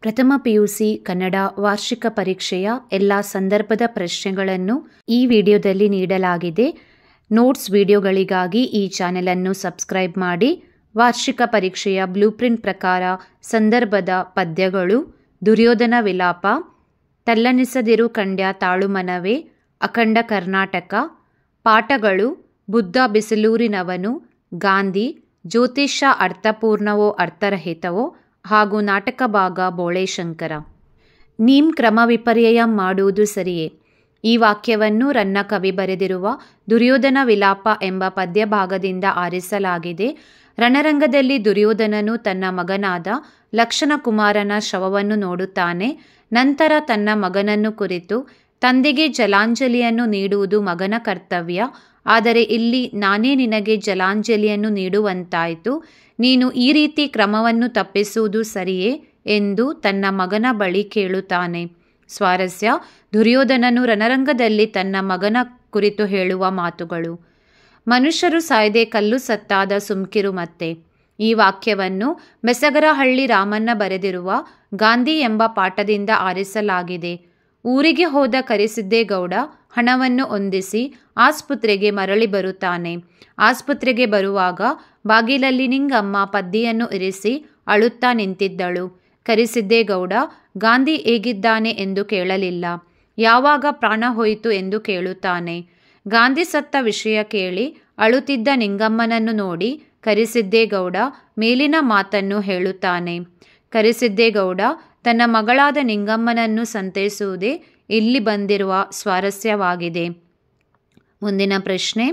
ಪ್ರಥಮ ಪಿಯುಸಿ ಕನ್ನಡ ವಾರ್ಷಿಕ ಪರೀಕ್ಷೆಯ ಎಲ್ಲ ಸಂದರ್ಭದ ಪ್ರಶ್ನೆಗಳನ್ನು ಈ ವಿಡಿಯೋದಲ್ಲಿ ನೀಡಲಾಗಿದೆ. ನೋಟ್ಸ್ ವಿಡಿಯೋಗಳಿಗಾಗಿ ಈ ಚಾನೆಲನ್ನು ಸಬ್ಸ್ಕ್ರೈಬ್ ಮಾಡಿ. ವಾರ್ಷಿಕ ಪರೀಕ್ಷೆಯ ಬ್ಲೂಪ್ರಿಂಟ್ ಪ್ರಕಾರ ಸಂದರ್ಭದ ಪದ್ಯಗಳು: ದುರ್ಯೋಧನ ವಿಲಾಪ, ತಲ್ಲಣಿಸದಿರು ಕಂಡ್ಯ ತಾಳುಮನವೇ, ಅಖಂಡ ಕರ್ನಾಟಕ. ಪಾಠಗಳು: ಬುದ್ಧ ಬಿಸಿಲೂರಿನವನು, ಗಾಂಧಿ, ಜ್ಯೋತಿಷ್ಯ ಅರ್ಥಪೂರ್ಣವೋ ಅರ್ಥರಹಿತವೋ ಹಾಗೂ ನಾಟಕ ಭಾಗ ಬೋಳೇಶಂಕರ. ನೀಮ್ ಕ್ರಮ ವಿಪರ್ಯಯ ಮಾಡುವುದು ಸರಿಯೇ? ಈ ವಾಕ್ಯವನ್ನು ರನ್ನ ಕವಿ ಬರೆದಿರುವ ದುರ್ಯೋಧನ ವಿಲಾಪ ಎಂಬ ಪದ್ಯ ಭಾಗದಿಂದ ಆರಿಸಲಾಗಿದೆ. ರಣರಂಗದಲ್ಲಿ ದುರ್ಯೋಧನನು ತನ್ನ ಮಗನಾದ ಲಕ್ಷಣಕುಮಾರನ ಶವವನ್ನು ನೋಡುತ್ತಾನೆ. ನಂತರ ತನ್ನ ಮಗನನ್ನು ಕುರಿತು, ತಂದೆಗೆ ಜಲಾಂಜಲಿಯನ್ನು ನೀಡುವುದು ಮಗನ ಕರ್ತವ್ಯ, ಆದರೆ ಇಲ್ಲಿ ನಾನೇ ನಿನಗೆ ಜಲಾಂಜಲಿಯನ್ನು ನೀಡುವಂತಾಯಿತು. ನೀನು ಈ ರೀತಿ ಕ್ರಮವನ್ನು ತಪ್ಪಿಸುವುದು ಸರಿಯೇ ಎಂದು ತನ್ನ ಮಗನ ಬಳಿ ಕೇಳುತ್ತಾನೆ. ಸ್ವಾರಸ್ಯ: ದುರ್ಯೋಧನನು ರಣರಂಗದಲ್ಲಿ ತನ್ನ ಮಗನ ಕುರಿತು ಹೇಳುವ ಮಾತುಗಳು. ಮನುಷ್ಯರು ಸಾಯದೆ ಕಲ್ಲು ಸತ್ತಾದ ಸುಮ್ಕಿರು ಮತ್ತೆ. ಈ ವಾಕ್ಯವನ್ನು ಮೆಸಗರಹಳ್ಳಿ ರಾಮಣ್ಣ ಬರೆದಿರುವ ಗಾಂಧಿ ಎಂಬ ಪಾಠದಿಂದ ಆರಿಸಲಾಗಿದೆ. ಊರಿಗೆ ಹೋದ ಕರಿಸಿದ್ದೇಗೌಡ ಹಣವನ್ನು ಹೊಂದಿಸಿ ಆಸ್ಪತ್ರೆಗೆ ಮರಳಿ ಬರುತ್ತಾನೆ. ಆಸ್ಪತ್ರೆಗೆ ಬರುವಾಗ ಬಾಗಿಲಲ್ಲಿ ನಿಂಗಮ್ಮ ಪದ್ದಿಯನ್ನು ಇರಿಸಿ ಅಳುತ್ತಾ ನಿಂತಿದ್ದಳು. ಕರಿಸಿದ್ದೇಗೌಡ ಗಾಂಧಿ ಹೇಗಿದ್ದಾನೆ ಎಂದು ಕೇಳಲಿಲ್ಲ. ಯಾವಾಗ ಪ್ರಾಣ ಹೋಯಿತು ಎಂದು ಕೇಳುತ್ತಾನೆ. ಗಾಂಧಿ ಸತ್ತ ವಿಷಯ ಕೇಳಿ ಅಳುತ್ತಿದ್ದ ನಿಂಗಮ್ಮನನ್ನು ನೋಡಿ ಕರಿಸಿದ್ದೇಗೌಡ ಮೇಲಿನ ಮಾತನ್ನು ಹೇಳುತ್ತಾನೆ. ಕರಿಸಿದ್ದೇಗೌಡ ತನ್ನ ಮಗಳಾದ ನಿಂಗಮ್ಮನನ್ನು ಸಂತೈಸುವುದೇ ಇಲ್ಲಿ ಬಂದಿರುವ ಸ್ವಾರಸ್ಯವಾಗಿದೆ. ಮುಂದಿನ ಪ್ರಶ್ನೆ: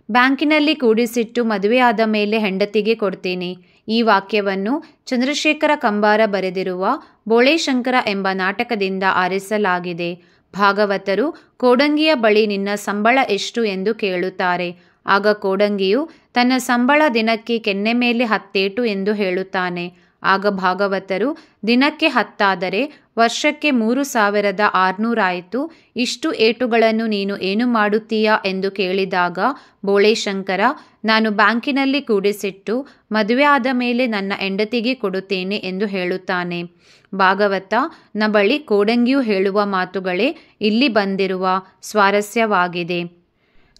ಬ್ಯಾಂಕಿನಲ್ಲಿ ಕೂಡಿಸಿಟ್ಟು ಮದುವೆಯಾದ ಮೇಲೆ ಹೆಂಡತಿಗೆ ಕೊಡ್ತೀನಿ. ಈ ವಾಕ್ಯವನ್ನು ಚಂದ್ರಶೇಖರ ಕಂಬಾರ ಬರೆದಿರುವ ಬೋಳೇಶಂಕರ ಎಂಬ ನಾಟಕದಿಂದ ಆರಿಸಲಾಗಿದೆ. ಭಾಗವತರು ಕೋಡಂಗಿಯ ಬಳಿ ನಿನ್ನ ಸಂಬಳ ಎಷ್ಟು ಎಂದು ಕೇಳುತ್ತಾರೆ. ಆಗ ಕೋಡಂಗಿಯು ತನ್ನ ಸಂಬಳ ದಿನಕ್ಕೆ ಕೆನ್ನೆ ಮೇಲೆ 10 ಏಟು ಎಂದು ಹೇಳುತ್ತಾನೆ. ಆಗ ಭಾಗವತರು ದಿನಕ್ಕೆ 10 ಆದರೆ ವರ್ಷಕ್ಕೆ 3600 ಆಯಿತು. ಇಷ್ಟು ಏಟುಗಳನ್ನು ನೀನು ಏನು ಮಾಡುತ್ತೀಯಾ ಎಂದು ಕೇಳಿದಾಗ ಬೋಳೇಶಂಕರ, ನಾನು ಬ್ಯಾಂಕಿನಲ್ಲಿ ಕೂಡಿಸಿಟ್ಟು ಮದುವೆ ಆದ ಮೇಲೆ ನನ್ನ ಹೆಂಡತಿಗೆ ಕೊಡುತ್ತೇನೆ ಎಂದು ಹೇಳುತ್ತಾನೆ. ಭಾಗವತ ನ ಬಳಿ ಕೋಡಂಗಿಯು ಹೇಳುವ ಮಾತುಗಳೇ ಇಲ್ಲಿ ಬಂದಿರುವ ಸ್ವಾರಸ್ಯವಾಗಿದೆ.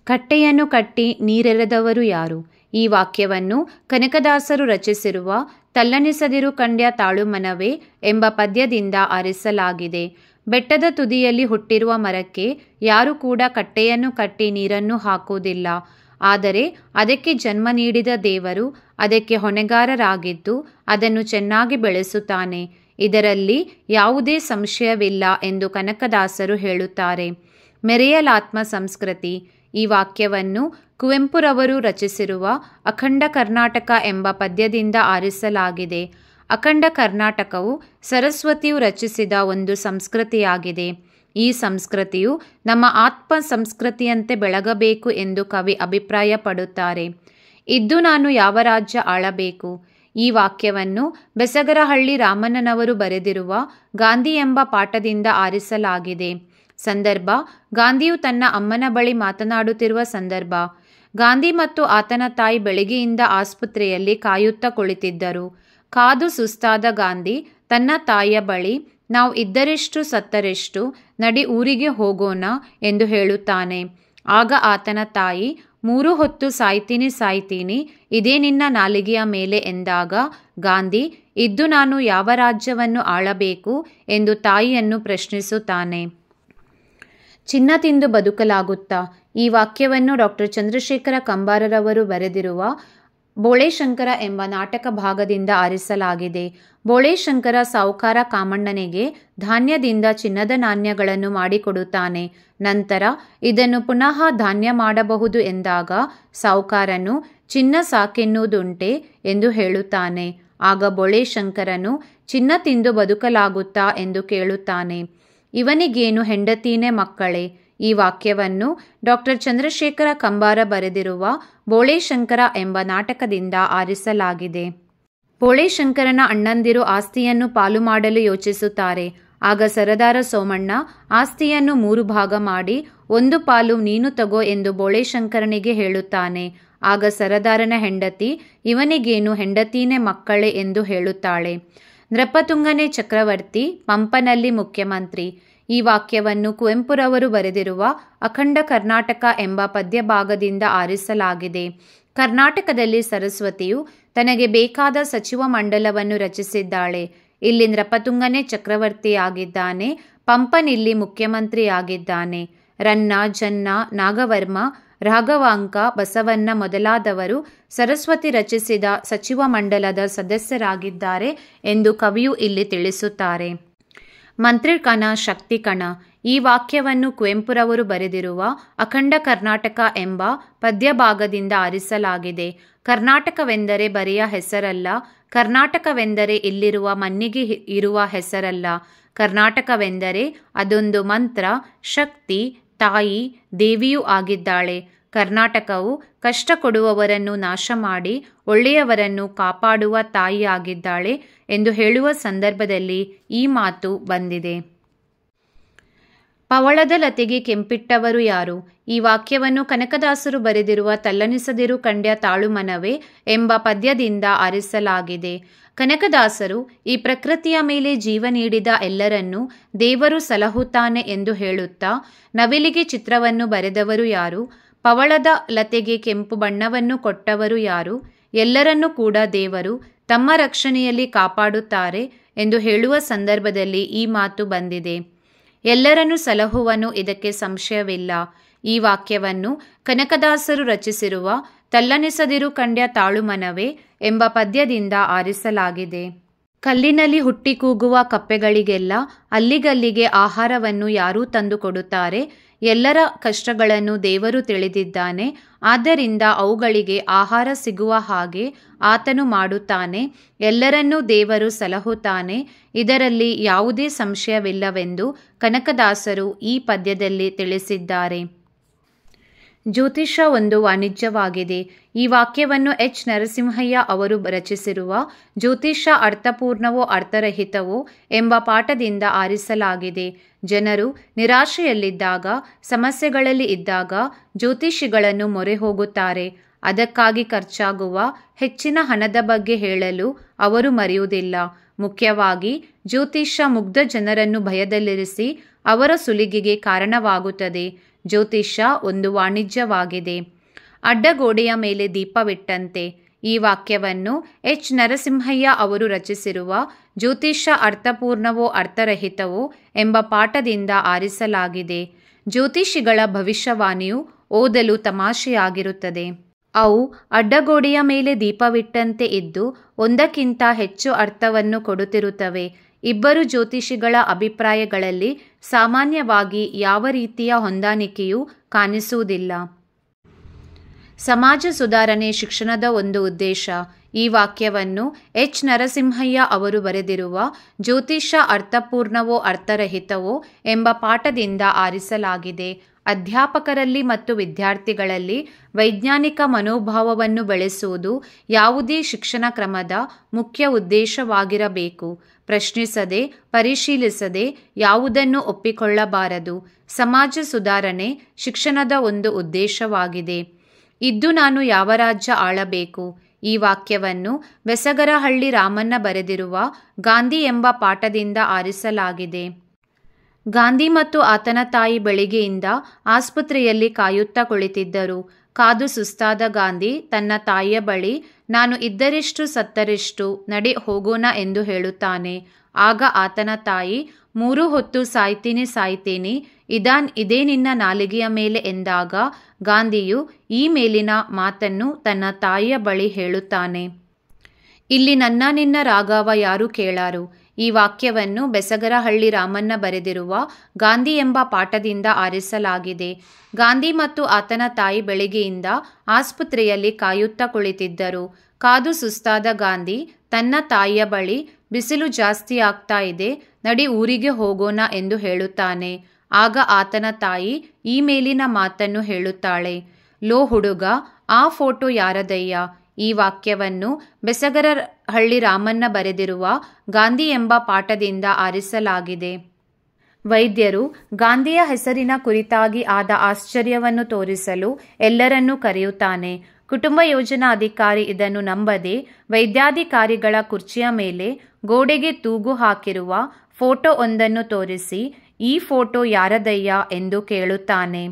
ಕಟ್ಟೆಯನ್ನು ಕಟ್ಟಿ ನೀರೆರೆದವರು ಯಾರು? ಈ ವಾಕ್ಯವನ್ನು ಕನಕದಾಸರು ರಚಿಸಿರುವ ತಲ್ಲಣಿಸದಿರು ಕಂಡ್ಯ ತಾಳುಮನವೇ ಎಂಬ ಪದ್ಯದಿಂದ ಆರಿಸಲಾಗಿದೆ. ಬೆಟ್ಟದ ತುದಿಯಲ್ಲಿ ಹುಟ್ಟಿರುವ ಮರಕ್ಕೆ ಯಾರು ಕೂಡ ಕಟ್ಟೆಯನ್ನು ಕಟ್ಟಿ ನೀರನ್ನು ಹಾಕುವುದಿಲ್ಲ. ಆದರೆ ಅದಕ್ಕೆ ಜನ್ಮ ನೀಡಿದ ದೇವರು ಅದಕ್ಕೆ ಹೊಣೆಗಾರರಾಗಿದ್ದು ಅದನ್ನು ಚೆನ್ನಾಗಿ ಬೆಳೆಸುತ್ತಾನೆ. ಇದರಲ್ಲಿ ಯಾವುದೇ ಸಂಶಯವಿಲ್ಲ ಎಂದು ಕನಕದಾಸರು ಹೇಳುತ್ತಾರೆ. ಮೆರೆಯಲಾತ್ಮ ಸಂಸ್ಕೃತಿ. ಈ ವಾಕ್ಯವನ್ನು ಕುವೆಂಪುರವರು ರಚಿಸಿರುವ ಅಖಂಡ ಕರ್ನಾಟಕ ಎಂಬ ಪದ್ಯದಿಂದ ಆರಿಸಲಾಗಿದೆ. ಅಖಂಡ ಕರ್ನಾಟಕವು ಸರಸ್ವತಿಯು ರಚಿಸಿದ ಒಂದು ಸಂಸ್ಕೃತಿಯಾಗಿದೆ. ಈ ಸಂಸ್ಕೃತಿಯು ನಮ್ಮ ಆತ್ಮ ಸಂಸ್ಕೃತಿಯಂತೆ ಬೆಳಗಬೇಕು ಎಂದು ಕವಿ ಅಭಿಪ್ರಾಯಪಡುತ್ತಾರೆ. ಇದ್ದು ನಾನು ಯಾವ ರಾಜ್ಯ ಆಳಬೇಕು? ಈ ವಾಕ್ಯವನ್ನು ಬೆಸಗರಹಳ್ಳಿ ರಾಮಣ್ಣನವರು ಬರೆದಿರುವ ಗಾಂಧಿ ಎಂಬ ಪಾಠದಿಂದ ಆರಿಸಲಾಗಿದೆ. ಸಂದರ್ಭ: ಗಾಂಧಿಯು ತನ್ನ ಅಮ್ಮನ ಬಳಿ ಮಾತನಾಡುತ್ತಿರುವ ಸಂದರ್ಭ. ಗಾಂಧಿ ಮತ್ತು ಆತನ ತಾಯಿ ಬೆಳಿಗ್ಗೆಯಿಂದ ಆಸ್ಪತ್ರೆಯಲ್ಲಿ ಕಾಯುತ್ತಾ ಕುಳಿತಿದ್ದರು. ಕಾದು ಸುಸ್ತಾದ ಗಾಂಧಿ ತನ್ನ ತಾಯಿಯ ಬಳಿ, ನಾವು ಇದ್ದರೆಷ್ಟು ಸತ್ತರೆಷ್ಟು, ನಡಿ ಊರಿಗೆ ಹೋಗೋಣ ಎಂದು ಹೇಳುತ್ತಾನೆ. ಆಗ ಆತನ ತಾಯಿ, 3 ಹೊತ್ತು ಸಾಯ್ತೀನಿ, ಇದೇ ನಿನ್ನ ನಾಲಿಗೆಯ ಮೇಲೆ ಎಂದಾಗ ಗಾಂಧಿ, ಇದ್ದು ನಾನು ಯಾವ ರಾಜ್ಯವನ್ನು ಆಳಬೇಕು ಎಂದು ತಾಯಿಯನ್ನು ಪ್ರಶ್ನಿಸುತ್ತಾನೆ. ಚಿನ್ನ ತಿಂದು ಬದುಕಲಾಗುತ್ತಾ? ಈ ವಾಕ್ಯವನ್ನು ಡಾಕ್ಟರ್ ಚಂದ್ರಶೇಖರ ಕಂಬಾರರವರು ಬರೆದಿರುವ ಬೋಳೇಶಂಕರ ಎಂಬ ನಾಟಕ ಭಾಗದಿಂದ ಆರಿಸಲಾಗಿದೆ. ಬೋಳೇಶಂಕರ ಸಾಹುಕಾರ ಕಾಮಣ್ಣನಿಗೆ ಧಾನ್ಯದಿಂದ ಚಿನ್ನದ ನಾಣ್ಯಗಳನ್ನು ಮಾಡಿಕೊಡುತ್ತಾನೆ. ನಂತರ ಇದನ್ನು ಪುನಃ ಧಾನ್ಯ ಮಾಡಬಹುದು ಎಂದಾಗ ಸಾಹುಕಾರನು, ಚಿನ್ನ ಸಾಕೆನ್ನುವುದುಂಟೆ ಎಂದು ಹೇಳುತ್ತಾನೆ. ಆಗ ಬೋಳೇಶಂಕರನು, ಚಿನ್ನ ತಿಂದು ಬದುಕಲಾಗುತ್ತಾ ಎಂದು ಕೇಳುತ್ತಾನೆ. ಇವನಿಗೇನು ಹೆಂಡತೀನೇ ಮಕ್ಕಳೇ? ಈ ವಾಕ್ಯವನ್ನು ಡಾಕ್ಟರ್ ಚಂದ್ರಶೇಖರ ಕಂಬಾರ ಬರೆದಿರುವ ಬೋಳೇಶಂಕರ ಎಂಬ ನಾಟಕದಿಂದ ಆರಿಸಲಾಗಿದೆ. ಬೋಳೇಶಂಕರನ ಅಣ್ಣಂದಿರು ಆಸ್ತಿಯನ್ನು ಪಾಲು ಮಾಡಲು ಯೋಚಿಸುತ್ತಾರೆ. ಆಗ ಸರದಾರ ಸೋಮಣ್ಣ ಆಸ್ತಿಯನ್ನು 3 ಭಾಗ ಮಾಡಿ 1 ಪಾಲು ನೀನು ತಗೋ ಎಂದು ಬೋಳೇಶಂಕರನಿಗೆ ಹೇಳುತ್ತಾನೆ. ಆಗ ಸರದಾರನ ಹೆಂಡತಿ, ಇವನಿಗೇನು ಹೆಂಡತೀನೇ ಮಕ್ಕಳೇ ಎಂದು ಹೇಳುತ್ತಾಳೆ. ನೃಪತುಂಗನೇ ಚಕ್ರವರ್ತಿ, ಪಂಪನಲ್ಲಿ ಮುಖ್ಯಮಂತ್ರಿ. ಈ ವಾಕ್ಯವನ್ನು ಕುವೆಂಪುರವರು ಬರೆದಿರುವ ಅಖಂಡ ಕರ್ನಾಟಕ ಎಂಬ ಪದ್ಯಭಾಗದಿಂದ ಆರಿಸಲಾಗಿದೆ. ಕರ್ನಾಟಕದಲ್ಲಿ ಸರಸ್ವತಿಯು ತನಗೆ ಬೇಕಾದ ಸಚಿವ ಮಂಡಲವನ್ನು ರಚಿಸಿದ್ದಾಳೆ. ಇಲ್ಲಿ ನೃಪತುಂಗನೇ ಚಕ್ರವರ್ತಿಯಾಗಿದ್ದಾನೆ, ಪಂಪನಿಲ್ಲಿ ಮುಖ್ಯಮಂತ್ರಿಯಾಗಿದ್ದಾನೆ. ರನ್ನ, ಜನ್ನ, ನಾಗವರ್ಮ, ರಾಘವಾಂಕ, ಬಸವಣ್ಣ ಮೊದಲಾದವರು ಸರಸ್ವತಿ ರಚಿಸಿದ ಸಚಿವ ಮಂಡಲದ ಸದಸ್ಯರಾಗಿದ್ದಾರೆ ಎಂದು ಕವಿಯು ಇಲ್ಲಿ ತಿಳಿಸುತ್ತಾರೆ. ಮಂತ್ರಿಕಣ, ಶಕ್ತಿಕಣ. ಈ ವಾಕ್ಯವನ್ನು ಕುವೆಂಪುರವರು ಬರೆದಿರುವ ಅಖಂಡ ಕರ್ನಾಟಕ ಎಂಬ ಪದ್ಯಭಾಗದಿಂದ ಆರಿಸಲಾಗಿದೆ. ಕರ್ನಾಟಕವೆಂದರೆ ಬರಿಯ ಹೆಸರಲ್ಲ, ಕರ್ನಾಟಕವೆಂದರೆ ಇಲ್ಲಿರುವ ಮಣ್ಣಿಗೆ ಇರುವ ಹೆಸರಲ್ಲ. ಕರ್ನಾಟಕವೆಂದರೆ ಅದೊಂದು ಮಂತ್ರ, ಶಕ್ತಿ, ತಾಯಿ, ದೇವಿಯೂ ಆಗಿದ್ದಾಳೆ. ಕರ್ನಾಟಕವು ಕಷ್ಟ ಕೊಡುವವರನ್ನು ನಾಶ ಮಾಡಿ ಒಳ್ಳೆಯವರನ್ನು ಕಾಪಾಡುವ ತಾಯಿಯಾಗಿದ್ದಾಳೆ ಎಂದು ಹೇಳುವ ಸಂದರ್ಭದಲ್ಲಿ ಈ ಮಾತು ಬಂದಿದೆ. ಪವಳದ ಲತೆಗೆ ಕೆಂಪಿಟ್ಟವರು ಯಾರು? ಈ ವಾಕ್ಯವನ್ನು ಕನಕದಾಸರು ಬರೆದಿರುವ ತಲ್ಲಣಿಸದಿರು ಕಂಡ್ಯ ತಾಳು ಮನವೇ ಎಂಬ ಪದ್ಯದಿಂದ ಆರಿಸಲಾಗಿದೆ. ಕನಕದಾಸರು ಈ ಪ್ರಕೃತಿಯ ಮೇಲೆ ಜೀವ ನೀಡಿದ ಎಲ್ಲರನ್ನೂ ದೇವರು ಸಲಹುತ್ತಾನೆ ಎಂದು ಹೇಳುತ್ತಾ ನವಿಲಿಗೆ ಚಿತ್ರವನ್ನು ಬರೆದವರು ಯಾರು? ಪವಳದ ಲತೆಗೆ ಕೆಂಪು ಬಣ್ಣವನ್ನು ಕೊಟ್ಟವರು ಯಾರು? ಎಲ್ಲರನ್ನೂ ಕೂಡ ದೇವರು ತಮ್ಮ ರಕ್ಷಣೆಯಲ್ಲಿ ಕಾಪಾಡುತ್ತಾರೆ ಎಂದು ಹೇಳುವ ಸಂದರ್ಭದಲ್ಲಿ ಈ ಮಾತು ಬಂದಿದೆ. ಎಲ್ಲರನ್ನೂ ಸಲಹುವನು, ಇದಕ್ಕೆ ಸಂಶಯವಿಲ್ಲ. ಈ ವಾಕ್ಯವನ್ನು ಕನಕದಾಸರು ರಚಿಸಿರುವ ತಲ್ಲಣಿಸದಿರು ಕಂಡ್ಯ ತಾಳು ಮನವೇ ಎಂಬ ಪದ್ಯದಿಂದ ಆರಿಸಲಾಗಿದೆ. ಕಲ್ಲಿನಲ್ಲಿ ಹುಟ್ಟಿ ಕೂಗುವ ಕಪ್ಪೆಗಳಿಗೆಲ್ಲ ಅಲ್ಲಿಗಲ್ಲಿಗೆ ಆಹಾರವನ್ನು ಯಾರೂ ತಂದು ಕೊಡುತ್ತಾರೆ. ಎಲ್ಲರ ಕಷ್ಟಗಳನ್ನು ದೇವರು ತಿಳಿದಿದ್ದಾನೆ. ಆದ್ದರಿಂದ ಅವುಗಳಿಗೆ ಆಹಾರ ಸಿಗುವ ಹಾಗೆ ಆತನು ಮಾಡುತ್ತಾನೆ. ಎಲ್ಲರನ್ನೂ ದೇವರು ಸಲಹುತ್ತಾನೆ. ಇದರಲ್ಲಿ ಯಾವುದೇ ಸಂಶಯವಿಲ್ಲವೆಂದು ಕನಕದಾಸರು ಈ ಪದ್ಯದಲ್ಲಿ ತಿಳಿಸಿದ್ದಾರೆ. ಜ್ಯೋತಿಷ ಒಂದು ವಾಣಿಜ್ಯವಾಗಿದೆ. ಈ ವಾಕ್ಯವನ್ನು ಎಚ್. ನರಸಿಂಹಯ್ಯ ಅವರು ರಚಿಸಿರುವ ಜ್ಯೋತಿಷ ಅರ್ಥಪೂರ್ಣವೋ ಅರ್ಥರಹಿತವೋ ಎಂಬ ಪಾಠದಿಂದ ಆರಿಸಲಾಗಿದೆ. ಜನರು ನಿರಾಶೆಯಲ್ಲಿದ್ದಾಗ, ಸಮಸ್ಯೆಗಳಲ್ಲಿ ಇದ್ದಾಗ ಜ್ಯೋತಿಷಿಗಳನ್ನು ಮೊರೆ ಹೋಗುತ್ತಾರೆ. ಅದಕ್ಕಾಗಿ ಖರ್ಚಾಗುವ ಹೆಚ್ಚಿನ ಹಣದ ಬಗ್ಗೆ ಹೇಳಲು ಅವರು ಮರೆಯುವುದಿಲ್ಲ. ಮುಖ್ಯವಾಗಿ ಜ್ಯೋತಿಷ ಮುಗ್ಧ ಜನರನ್ನು ಭಯದಲ್ಲಿರಿಸಿ ಅವರ ಸುಲಿಗೆಗೆ ಕಾರಣವಾಗುತ್ತದೆ. ಜ್ಯೋತಿಷ ಒಂದು ವಾಣಿಜ್ಯವಾಗಿದೆ. ಅಡ್ಡಗೋಡೆಯ ಮೇಲೆ ದೀಪವಿಟ್ಟಂತೆ. ಈ ವಾಕ್ಯವನ್ನು ಎಚ್. ನರಸಿಂಹಯ್ಯ ಅವರು ರಚಿಸಿರುವ ಜ್ಯೋತಿಷ ಅರ್ಥಪೂರ್ಣವೋ ಅರ್ಥರಹಿತವೋ ಎಂಬ ಪಾಠದಿಂದ ಆರಿಸಲಾಗಿದೆ. ಜ್ಯೋತಿಷಿಗಳ ಭವಿಷ್ಯವಾಣಿಯು ಓದಲು ತಮಾಷೆಯಾಗಿರುತ್ತದೆ. ಅವು ಅಡ್ಡಗೋಡೆಯ ಮೇಲೆ ದೀಪವಿಟ್ಟಂತೆ ಇದ್ದು ಒಂದಕ್ಕಿಂತ ಹೆಚ್ಚು ಅರ್ಥವನ್ನು ಕೊಡುತ್ತಿರುತ್ತವೆ. ಇಬ್ಬರು ಜ್ಯೋತಿಷಿಗಳ ಅಭಿಪ್ರಾಯಗಳಲ್ಲಿ ಸಾಮಾನ್ಯವಾಗಿ ಯಾವ ರೀತಿಯ ಹೊಂದಾಣಿಕೆಯೂ ಕಾಣಿಸುವುದಿಲ್ಲ. ಸಮಾಜ ಸುಧಾರಣೆ ಶಿಕ್ಷಣದ ಒಂದು ಉದ್ದೇಶ. ಈ ವಾಕ್ಯವನ್ನು ಎಚ್. ನರಸಿಂಹಯ್ಯ ಅವರು ಬರೆದಿರುವ ಜ್ಯೋತಿಷ ಅರ್ಥಪೂರ್ಣವೋ ಅರ್ಥರಹಿತವೋ ಎಂಬ ಪಾಠದಿಂದ ಆರಿಸಲಾಗಿದೆ. ಅಧ್ಯಾಪಕರಲ್ಲಿ ಮತ್ತು ವಿದ್ಯಾರ್ಥಿಗಳಲ್ಲಿ ವೈಜ್ಞಾನಿಕ ಮನೋಭಾವವನ್ನು ಬೆಳೆಸುವುದು ಯಾವುದೇ ಶಿಕ್ಷಣ ಕ್ರಮದ ಮುಖ್ಯ ಉದ್ದೇಶವಾಗಿರಬೇಕು. ಪ್ರಶ್ನಿಸದೆ, ಪರಿಶೀಲಿಸದೆ ಯಾವುದನ್ನು ಒಪ್ಪಿಕೊಳ್ಳಬಾರದು. ಸಮಾಜ ಸುಧಾರಣೆ ಶಿಕ್ಷಣದ ಒಂದು ಉದ್ದೇಶವಾಗಿದೆ. ಇದ್ದು ನಾನು ಯಾವ ರಾಜ್ಯ ಆಳಬೇಕು? ಈ ವಾಕ್ಯವನ್ನು ಬೆಸಗರಹಳ್ಳಿ ರಾಮಣ್ಣ ಬರೆದಿರುವ ಗಾಂಧಿ ಎಂಬ ಪಾಠದಿಂದ ಆರಿಸಲಾಗಿದೆ. ಗಾಂಧಿ ಮತ್ತು ಆತನ ತಾಯಿ ಬೆಳಿಗ್ಗೆಯಿಂದ ಆಸ್ಪತ್ರೆಯಲ್ಲಿ ಕಾಯುತ್ತಾ ಕುಳಿತಿದ್ದರು. ಕಾದು ಸುಸ್ತಾದ ಗಾಂಧಿ ತನ್ನ ತಾಯಿಯ ಬಳಿ, ನಾನು ಇದ್ದರೆಷ್ಟು ಸತ್ತರೆಷ್ಟು, ನಡೆ ಹೋಗೋಣ ಎಂದು ಹೇಳುತ್ತಾನೆ. ಆಗ ಆತನ ತಾಯಿ, 3 ಹೊತ್ತು ಸಾಯ್ತೀನಿ, ಇದೇ ನಿನ್ನ ನಾಲಿಗೆಯ ಮೇಲೆ ಎಂದಾಗ ಗಾಂಧಿಯು ಈ ಮೇಲಿನ ಮಾತನ್ನು ತನ್ನ ತಾಯಿಯ ಬಳಿ ಹೇಳುತ್ತಾನೆ. ಇಲ್ಲಿ ನನ್ನ ನಿನ್ನ ರಾಗವ ಯಾರು ಕೇಳಾರು? ಈ ವಾಕ್ಯವನ್ನು ಬೆಸಗರಹಳ್ಳಿ ರಾಮಣ್ಣ ಬರೆದಿರುವ ಗಾಂಧಿ ಎಂಬ ಪಾಠದಿಂದ ಆರಿಸಲಾಗಿದೆ. ಗಾಂಧಿ ಮತ್ತು ಆತನ ತಾಯಿ ಬೆಳಿಗ್ಗೆಯಿಂದ ಆಸ್ಪತ್ರೆಯಲ್ಲಿ ಕಾಯುತ್ತಾ ಕುಳಿತಿದ್ದರು. ಕಾದು ಸುಸ್ತಾದ ಗಾಂಧಿ ತನ್ನ ತಾಯಿಯ ಬಳಿ, ಬಿಸಿಲು ಜಾಸ್ತಿ ಆಗ್ತಾ ಇದೆ, ನಡಿ ಊರಿಗೆ ಹೋಗೋಣ ಎಂದು ಹೇಳುತ್ತಾನೆ. ಆಗ ಆತನ ತಾಯಿ ಈ ಮೇಲಿನ ಮಾತನ್ನು ಹೇಳುತ್ತಾಳೆ. ಲೋ ಹುಡುಗ, ಆ ಫೋಟೋ ಯಾರದಯ್ಯ? ಈ ವಾಕ್ಯವನ್ನು ಬೆಸಗರಹಳ್ಳಿ ರಾಮಣ್ಣ ಬರೆದಿರುವ ಗಾಂಧಿ ಎಂಬ ಪಾಠದಿಂದ ಆರಿಸಲಾಗಿದೆ. ವೈದ್ಯರು ಗಾಂಧಿಯ ಹೆಸರಿನ ಕುರಿತಾಗಿ ಆದ ಆಶ್ಚರ್ಯವನ್ನು ತೋರಿಸಲು ಎಲ್ಲರನ್ನೂ ಕರೆಯುತ್ತಾನೆ. ಕುಟುಂಬ ಯೋಜನಾ ಅಧಿಕಾರಿ ಇದನ್ನು ನಂಬದೆ ವೈದ್ಯಾಧಿಕಾರಿಗಳ ಕುರ್ಚಿಯ ಮೇಲೆ ಗೋಡೆಗೆ ತೂಗು ಹಾಕಿರುವ ಫೋಟೋ ಒಂದನ್ನು ತೋರಿಸಿ, ಈ ಫೋಟೋ ಯಾರದಯ್ಯ ಎಂದು ಕೇಳುತ್ತಾನೆ.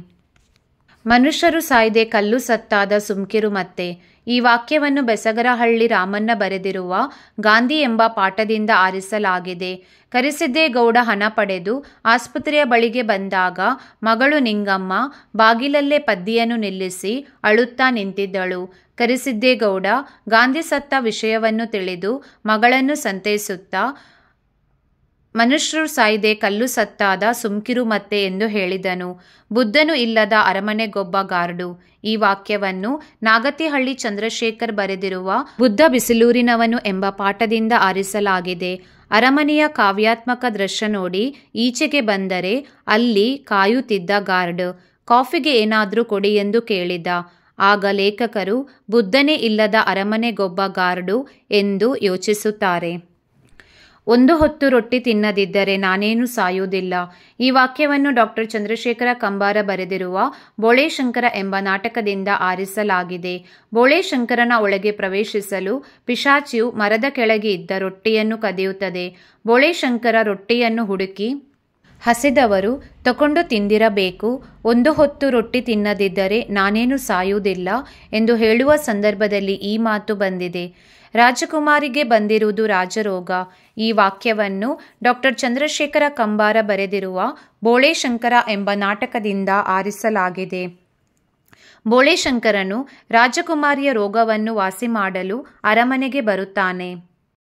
ಮನುಷ್ಯರು ಸಾಯ್ದೆ ಕಲ್ಲು ಸತ್ತಾದ ಸುಮ್ಕಿರು ಮತ್ತೆ. ಈ ವಾಕ್ಯವನ್ನು ಬೆಸಗರಹಳ್ಳಿ ರಾಮಣ್ಣ ಬರೆದಿರುವ ಗಾಂಧಿ ಎಂಬ ಪಾಠದಿಂದ ಆರಿಸಲಾಗಿದೆ. ಕರಿಸಿದ್ದೇಗೌಡ ಹಣ ಪಡೆದು ಆಸ್ಪತ್ರೆಯ ಬಳಿಗೆ ಬಂದಾಗ ಮಗಳು ನಿಂಗಮ್ಮ ಬಾಗಿಲಲ್ಲೇ ಪದ್ದಿಯನ್ನು ನಿಲ್ಲಿಸಿ ಅಳುತ್ತಾ ನಿಂತಿದ್ದಳು. ಕರಿಸಿದ್ದೇಗೌಡ ಗಾಂಧಿ ಸತ್ತ ವಿಷಯವನ್ನು ತಿಳಿದು ಮಗಳನ್ನು ಸಂತೈಸುತ್ತಾ, ಮನುಷ್ಯರು ಸಾಯ್ದೆ ಕಲ್ಲು ಸತ್ತಾದ ಸುಮ್ಕಿರು ಮತ್ತೆ ಎಂದು ಹೇಳಿದನು. ಬುದ್ಧನು ಇಲ್ಲದ ಅರಮನೆಗೊಬ್ಬ ಗಾರ್ಡು. ಈ ವಾಕ್ಯವನ್ನು ನಾಗತಿಹಳ್ಳಿ ಚಂದ್ರಶೇಖರ್ ಬರೆದಿರುವ ಬುದ್ಧ ಬಿಸಿಲೂರಿನವನು ಎಂಬ ಪಾಠದಿಂದ ಆರಿಸಲಾಗಿದೆ. ಅರಮನೆಯ ಕಾವ್ಯಾತ್ಮಕ ದೃಶ್ಯ ನೋಡಿ ಈಚೆಗೆ ಬಂದರೆ ಅಲ್ಲಿ ಕಾಯುತ್ತಿದ್ದ ಗಾರ್ಡ್ ಕಾಫಿಗೆ ಏನಾದರೂ ಕೊಡಿ ಎಂದು ಕೇಳಿದ. ಆಗ ಲೇಖಕರು ಬುದ್ಧನೇ ಇಲ್ಲದ ಅರಮನೆಗೊಬ್ಬ ಗಾರ್ಡು ಎಂದು ಯೋಚಿಸುತ್ತಾರೆ. ಒಂದು ಹೊತ್ತು ರೊಟ್ಟಿ ತಿನ್ನದಿದ್ದರೆ ನಾನೇನು ಸಾಯುವುದಿಲ್ಲ. ಈ ವಾಕ್ಯವನ್ನು ಡಾಕ್ಟರ್ ಚಂದ್ರಶೇಖರ ಕಂಬಾರ ಬರೆದಿರುವ ಬೋಳೇಶಂಕರ ಎಂಬ ನಾಟಕದಿಂದ ಆರಿಸಲಾಗಿದೆ. ಬೋಳೇಶಂಕರನ ಒಳಗೆ ಪ್ರವೇಶಿಸಲು ಪಿಶಾಚಿಯು ಮರದ ಕೆಳಗೆ ಇದ್ದ ರೊಟ್ಟಿಯನ್ನು ಕದಿಯುತ್ತದೆ. ಬೋಳೇಶಂಕರ ರೊಟ್ಟಿಯನ್ನು ಹುಡುಕಿ ಹಸಿದವರು ತಕೊಂಡು ತಿಂದಿರಬೇಕು. ಒಂದು ಹೊತ್ತು ರೊಟ್ಟಿ ತಿನ್ನದಿದ್ದರೆ ನಾನೇನು ಸಾಯುವುದಿಲ್ಲ ಎಂದು ಹೇಳುವ ಸಂದರ್ಭದಲ್ಲಿ ಈ ಮಾತು ಬಂದಿದೆ. ರಾಜಕುಮಾರಿಗೆ ಬಂದಿರುವುದು ರಾಜರೋಗ. ಈ ವಾಕ್ಯವನ್ನು ಡಾಕ್ಟರ್ ಚಂದ್ರಶೇಖರ ಕಂಬಾರ ಬರೆದಿರುವ ಬೋಳೇಶಂಕರ ಎಂಬ ನಾಟಕದಿಂದ ಆರಿಸಲಾಗಿದೆ. ಬೋಳೇಶಂಕರನು ರಾಜಕುಮಾರಿಯ ರೋಗವನ್ನು ವಾಸಿ ಮಾಡಲು ಅರಮನೆಗೆ ಬರುತ್ತಾನೆ.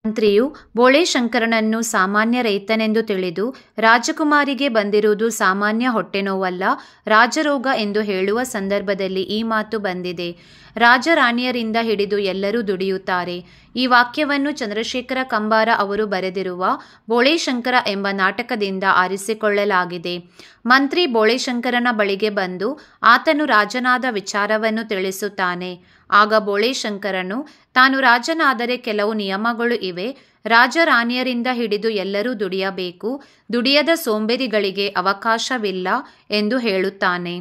ಮಂತ್ರಿಯು ಬೋಳೇಶಂಕರನನ್ನು ಸಾಮಾನ್ಯ ರೈತನೆಂದು ತಿಳಿದು ರಾಜಕುಮಾರಿಗೆ ಬಂದಿರುವುದು ಸಾಮಾನ್ಯ ಹೊಟ್ಟೆನೋವಲ್ಲ, ರಾಜರೋಗ ಎಂದು ಹೇಳುವ ಸಂದರ್ಭದಲ್ಲಿ ಈ ಮಾತು ಬಂದಿದೆ. ರಾಜರಾಣಿಯರಿಂದ ಹಿಡಿದು ಎಲ್ಲರೂ ದುಡಿಯುತ್ತಾರೆ. ಈ ವಾಕ್ಯವನ್ನು ಚಂದ್ರಶೇಖರ ಕಂಬಾರ ಅವರು ಬರೆದಿರುವ ಬೋಳೇಶಂಕರ ಎಂಬ ನಾಟಕದಿಂದ ಆರಿಸಿಕೊಳ್ಳಲಾಗಿದೆ. ಮಂತ್ರಿ ಬೋಳೇಶಂಕರನ ಬಳಿಗೆ ಬಂದು ಆತನು ರಾಜನಾದ ವಿಚಾರವನ್ನು ತಿಳಿಸುತ್ತಾನೆ. ಆಗ ಬೋಳೇಶಂಕರನು ತಾನು ರಾಜನಾದರೆ ಕೆಲವು ನಿಯಮಗಳು ಇವೆ. ರಾಜರಾಣಿಯರಿಂದ ಹಿಡಿದು ಎಲ್ಲರೂ ದುಡಿಯಬೇಕು, ದುಡಿಯದ ಸೋಂಬೇರಿಗಳಿಗೆ ಅವಕಾಶವಿಲ್ಲ ಎಂದು ಹೇಳುತ್ತಾನೆ.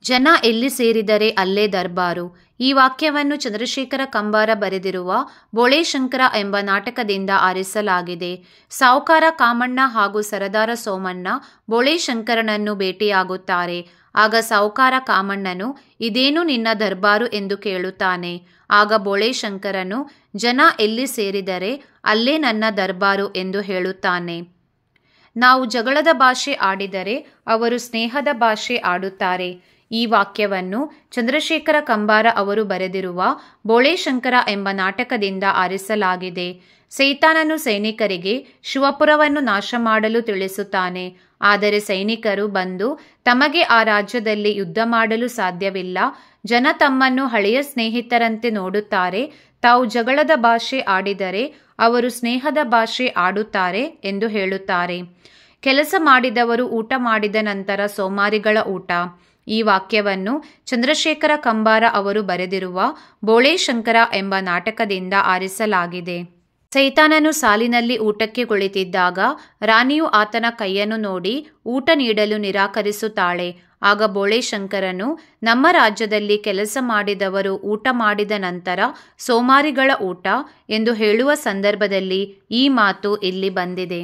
ಜನ ಎಲ್ಲಿ ಸೇರಿದರೆ ಅಲ್ಲೇ ದರ್ಬಾರು. ಈ ವಾಕ್ಯವನ್ನು ಚಂದ್ರಶೇಖರ ಕಂಬಾರ ಬರೆದಿರುವ ಬೋಳೇಶಂಕರ ಎಂಬ ನಾಟಕದಿಂದ ಆರಿಸಲಾಗಿದೆ. ಸಾವುಕಾರ ಕಾಮಣ್ಣ ಹಾಗೂ ಸರದಾರ ಸೋಮಣ್ಣ ಬೋಳೇಶಂಕರನನ್ನು ಭೇಟಿಯಾಗುತ್ತಾರೆ. ಆಗ ಸಾವುಕಾರ ಕಾಮಣ್ಣನು ಇದೇನು ನಿನ್ನ ದರ್ಬಾರು ಎಂದು ಕೇಳುತ್ತಾನೆ. ಆಗ ಬೋಳೇಶಂಕರನು ಜನ ಎಲ್ಲಿ ಸೇರಿದರೆ ಅಲ್ಲೇ ನನ್ನ ದರ್ಬಾರು ಎಂದು ಹೇಳುತ್ತಾನೆ. ನಾವು ಜಗಳದ ಭಾಷೆ ಆಡಿದರೆ ಅವರು ಸ್ನೇಹದ ಭಾಷೆ ಆಡುತ್ತಾರೆ. ಈ ವಾಕ್ಯವನ್ನು ಚಂದ್ರಶೇಖರ ಕಂಬಾರ ಅವರು ಬರೆದಿರುವ ಬೋಳೇಶಂಕರ ಎಂಬ ನಾಟಕದಿಂದ ಆರಿಸಲಾಗಿದೆ. ಸೈತಾನನು ಸೈನಿಕರಿಗೆ ಶಿವಪುರವನ್ನು ನಾಶ ಮಾಡಲು ತಿಳಿಸುತ್ತಾನೆ. ಆದರೆ ಸೈನಿಕರು ಬಂದು ತಮಗೆ ಆ ರಾಜ್ಯದಲ್ಲಿ ಯುದ್ಧ ಮಾಡಲು ಸಾಧ್ಯವಿಲ್ಲ. ಜನ ತಮ್ಮನ್ನು ಹಳೆಯ ಸ್ನೇಹಿತರಂತೆ ನೋಡುತ್ತಾರೆ. ತಾವು ಜಗಳದ ಭಾಷೆ ಆಡಿದರೆ ಅವರು ಸ್ನೇಹದ ಭಾಷೆ ಆಡುತ್ತಾರೆ ಎಂದು ಹೇಳುತ್ತಾರೆ. ಕೆಲಸ ಮಾಡಿದವರು ಊಟ ಮಾಡಿದ ನಂತರ ಸೋಮಾರಿಗಳ ಊಟ. ಈ ವಾಕ್ಯವನ್ನು ಚಂದ್ರಶೇಖರ ಕಂಬಾರ ಅವರು ಬರೆದಿರುವ ಬೋಳೇಶಂಕರ ಎಂಬ ನಾಟಕದಿಂದ ಆರಿಸಲಾಗಿದೆ. ಸೈತಾನನು ಸಾಲಿನಲ್ಲಿ ಊಟಕ್ಕೆ ಕುಳಿತಿದ್ದಾಗ ರಾಣಿಯು ಆತನ ಕೈಯನ್ನು ನೋಡಿ ಊಟ ನೀಡಲು ನಿರಾಕರಿಸುತ್ತಾಳೆ. ಆಗ ಬೋಳೇಶಂಕರನು ನಮ್ಮ ರಾಜ್ಯದಲ್ಲಿ ಕೆಲಸ ಮಾಡಿದವರು ಊಟ ಮಾಡಿದ ನಂತರ ಸೋಮಾರಿಗಳ ಊಟ ಎಂದು ಹೇಳುವ ಸಂದರ್ಭದಲ್ಲಿ ಈ ಮಾತು ಇಲ್ಲಿ ಬಂದಿದೆ.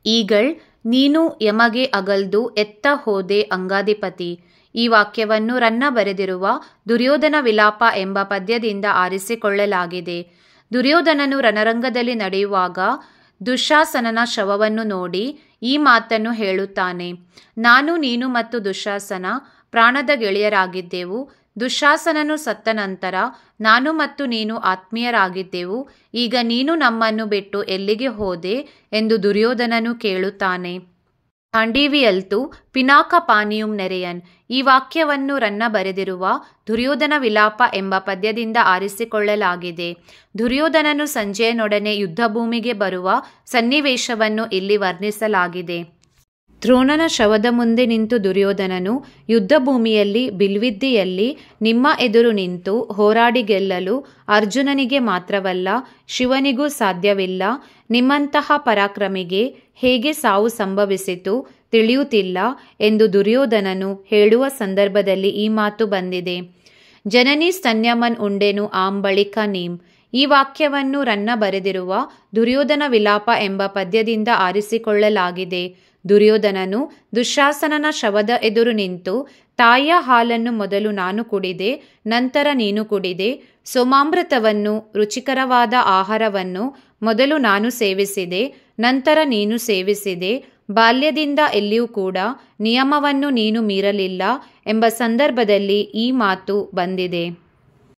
ಈಗಳ್ ನೀನು ಯಮಗೆ ಅಗಲ್ದು ಎತ್ತ ಹೋದೆ ಅಂಗಾಧಿಪತಿ. ಈ ವಾಕ್ಯವನ್ನು ರನ್ನ ಬರೆದಿರುವ ದುರ್ಯೋಧನ ವಿಲಾಪ ಎಂಬ ಪದ್ಯದಿಂದ ಆರಿಸಿಕೊಳ್ಳಲಾಗಿದೆ. ದುರ್ಯೋಧನನು ರಣರಂಗದಲ್ಲಿ ನಡೆಯುವಾಗ ದುಶ್ಯಾಸನನ ಶವವನ್ನು ನೋಡಿ ಈ ಮಾತನ್ನು ಹೇಳುತ್ತಾನೆ. ನಾನು ನೀನು ಮತ್ತು ದುಶ್ಯಾಸನ ಪ್ರಾಣದ ಗೆಳೆಯರಾಗಿದ್ದೆವು. ದುಶ್ಯಾಸನನು ಸತ್ತ ನಂತರ ನಾನು ಮತ್ತು ನೀನು ಆತ್ಮೀಯರಾಗಿದ್ದೆವು. ಈಗ ನೀನು ನಮ್ಮನ್ನು ಬಿಟ್ಟು ಎಲ್ಲಿಗೆ ಹೋದೆ ಎಂದು ದುರ್ಯೋಧನನು ಕೇಳುತ್ತಾನೆ. ಪಾಂಡೀವಿಯಲ್ತು ಪಿನಾಕ ಪಾನಿಯುಂ ನೆರೆಯನ್. ಈ ವಾಕ್ಯವನ್ನು ರನ್ನ ಬರೆದಿರುವ ದುರ್ಯೋಧನ ವಿಲಾಪ ಎಂಬ ಪದ್ಯದಿಂದ ಆರಿಸಿಕೊಳ್ಳಲಾಗಿದೆ. ದುರ್ಯೋಧನನು ಸಂಜಯನೊಡನೆ ಯುದ್ಧಭೂಮಿಗೆ ಬರುವ ಸನ್ನಿವೇಶವನ್ನು ಇಲ್ಲಿ ವರ್ಣಿಸಲಾಗಿದೆ. ದ್ರೋಣನ ಶವದ ಮುಂದೆ ನಿಂತು ದುರ್ಯೋಧನನು ಯುದ್ಧಭೂಮಿಯಲ್ಲಿ ಬಿಲ್ವಿದ್ಯೆಯಲ್ಲಿ ನಿಮ್ಮ ಎದುರು ನಿಂತು ಹೋರಾಡಿ ಗೆಲ್ಲಲು ಅರ್ಜುನನಿಗೆ ಮಾತ್ರವಲ್ಲ ಶಿವನಿಗೂ ಸಾಧ್ಯವಿಲ್ಲ. ನಿಮ್ಮಂತಹ ಪರಾಕ್ರಮಿಗೆ ಹೇಗೆ ಸಾವು ಸಂಭವಿಸಿತು ತಿಳಿಯುತ್ತಿಲ್ಲ ಎಂದು ದುರ್ಯೋಧನನು ಹೇಳುವ ಸಂದರ್ಭದಲ್ಲಿ ಈ ಮಾತು ಬಂದಿದೆ. ಜನನಿ ಸ್ತನ್ಯಮನ್ ಉಂಡೆನು ಆಂಬಳಿಕ ನೀಂ. ಈ ವಾಕ್ಯವನ್ನು ರನ್ನ ಬರೆದಿರುವ ದುರ್ಯೋಧನ ವಿಲಾಪ ಎಂಬ ಪದ್ಯದಿಂದ ಆರಿಸಿಕೊಳ್ಳಲಾಗಿದೆ. ದುರ್ಯೋಧನನು ದುಶ್ಯಾಸನನ ಶವದ ಎದುರು ನಿಂತು, ತಾಯಿಯ ಹಾಲನ್ನು ಮೊದಲು ನಾನು ಕುಡಿದೆ, ನಂತರ ನೀನು ಕುಡಿದೆ. ಸೋಮಾಮೃತವನ್ನು, ರುಚಿಕರವಾದ ಆಹಾರವನ್ನು ಮೊದಲು ನಾನು ಸೇವಿಸಿದೆ, ನಂತರ ನೀನು ಸೇವಿಸಿದೆ. ಬಾಲ್ಯದಿಂದ ಎಲ್ಲಿಯೂ ಕೂಡ ನಿಯಮವನ್ನು ನೀನು ಮೀರಲಿಲ್ಲ ಎಂಬ ಸಂದರ್ಭದಲ್ಲಿ ಈ ಮಾತು ಬಂದಿದೆ.